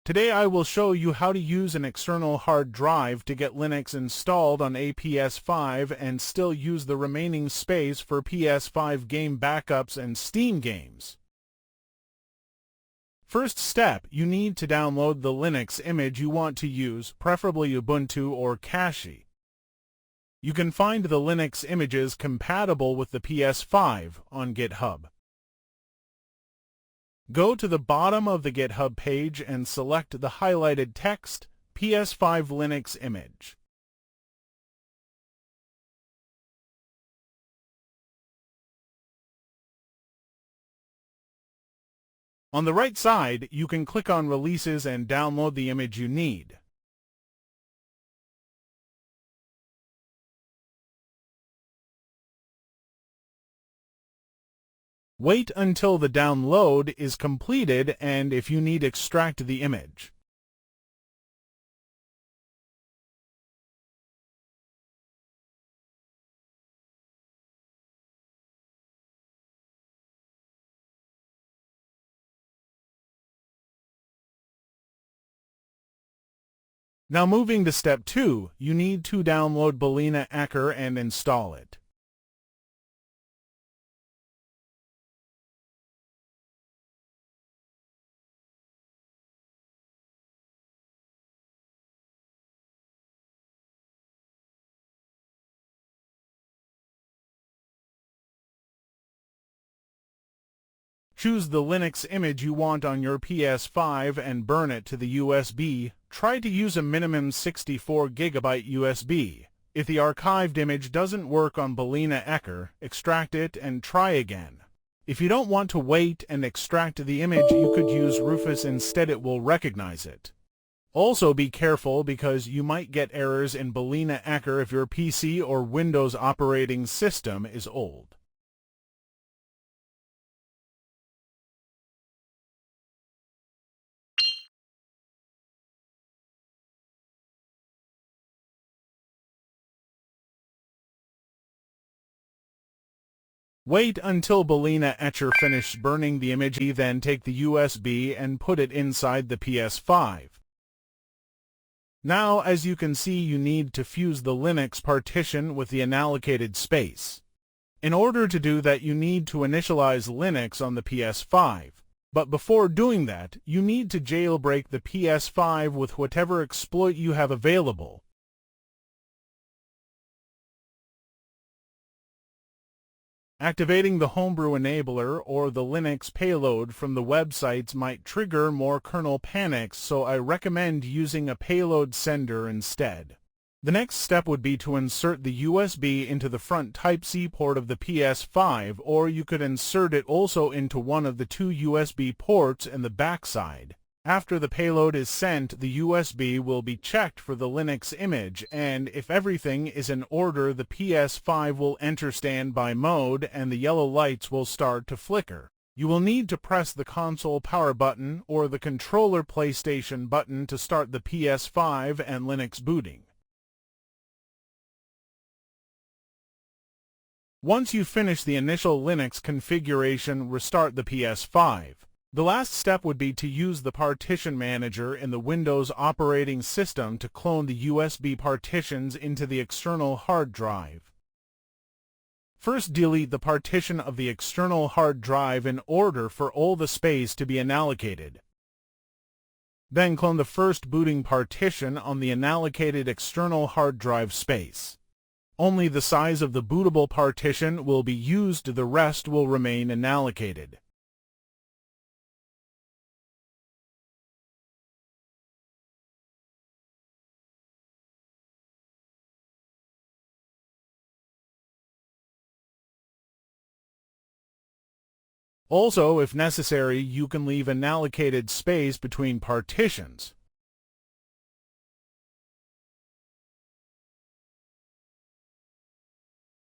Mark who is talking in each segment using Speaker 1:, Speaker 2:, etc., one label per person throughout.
Speaker 1: Today I will show you how to use an external hard drive to get Linux installed on a PS5 and still use the remaining space for PS5 game backups and Steam games. First step, you need to download the Linux image you want to use, preferably Ubuntu or Cache. You can find the Linux images compatible with the PS5 on GitHub. Go to the bottom of the GitHub page and select the highlighted text, PS5 Linux image. On the right side, you can click on Releases and download the image you need. Wait until the download is completed and if you need, extract the image. Now moving to step 2, you need to download Balena Acker and install it. Choose the Linux image you want on your PS5 and burn it to the USB. Try to use a minimum 64 GB USB. If the archived image doesn't work on Balena Acker, extract it and try again. If you don't want to wait and extract the image, you could use Rufus instead. It will recognize it. Also be careful because you might get errors in Balena Acker if your PC or Windows operating system is old. Wait until Balena Acker finishes burning the image, then take the USB and put it inside the PS5. Now, as you can see, you need to fuse the Linux partition with the unallocated space. In order to do that, you need to initialize Linux on the PS5. But before doing that, you need to jailbreak the PS5 with whatever exploit you have available. Activating the Homebrew enabler or the Linux payload from the websites might trigger more kernel panics, so I recommend using a payload sender instead. The next step would be to insert the USB into the front Type-C port of the PS5, or you could insert it also into one of the two USB ports in the backside. After the payload is sent, the USB will be checked for the Linux image, and if everything is in order, the PS5 will enter standby mode and the yellow lights will start to flicker. You will need to press the console power button or the controller PlayStation button to start the PS5 and Linux booting. Once you finish the initial Linux configuration, restart the PS5. The last step would be to use the partition manager in the Windows operating system to clone the USB partitions into the external hard drive. First, delete the partition of the external hard drive in order for all the space to be unallocated. Then clone the first booting partition on the unallocated external hard drive space. Only the size of the bootable partition will be used, the rest will remain unallocated. Also, if necessary, you can leave unallocated space between partitions.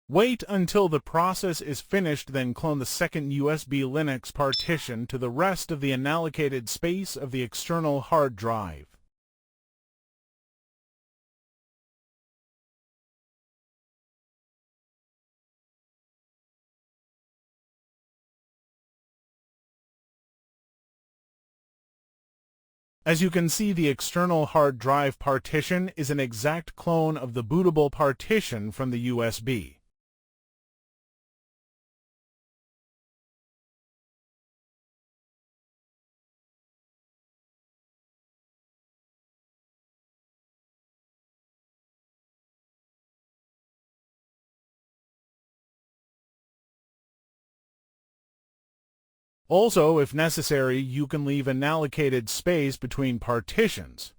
Speaker 1: Wait until the process is finished, then clone the second USB Linux partition to the rest of the unallocated space of the external hard drive. As you can see, the external hard drive partition is an exact clone of the bootable partition from the USB. Also, if necessary, you can leave an allocated space between partitions.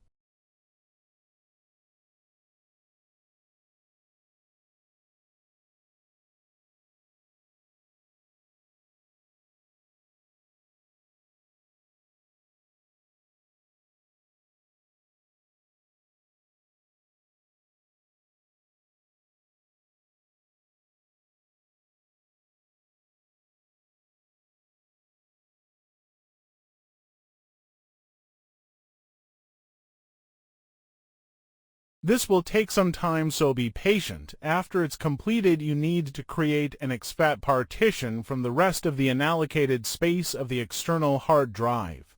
Speaker 1: This will take some time, so be patient. After it's completed, you need to create an exFat partition from the rest of the unallocated space of the external hard drive.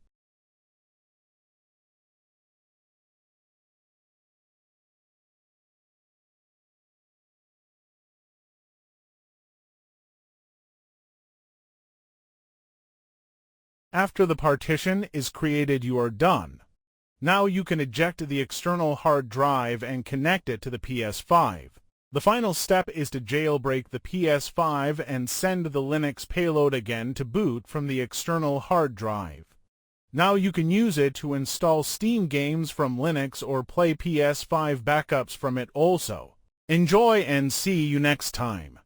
Speaker 1: After the partition is created, you are done. Now you can eject the external hard drive and connect it to the PS5. The final step is to jailbreak the PS5 and send the Linux payload again to boot from the external hard drive. Now you can use it to install Steam games from Linux or play PS5 backups from it also. Enjoy and see you next time.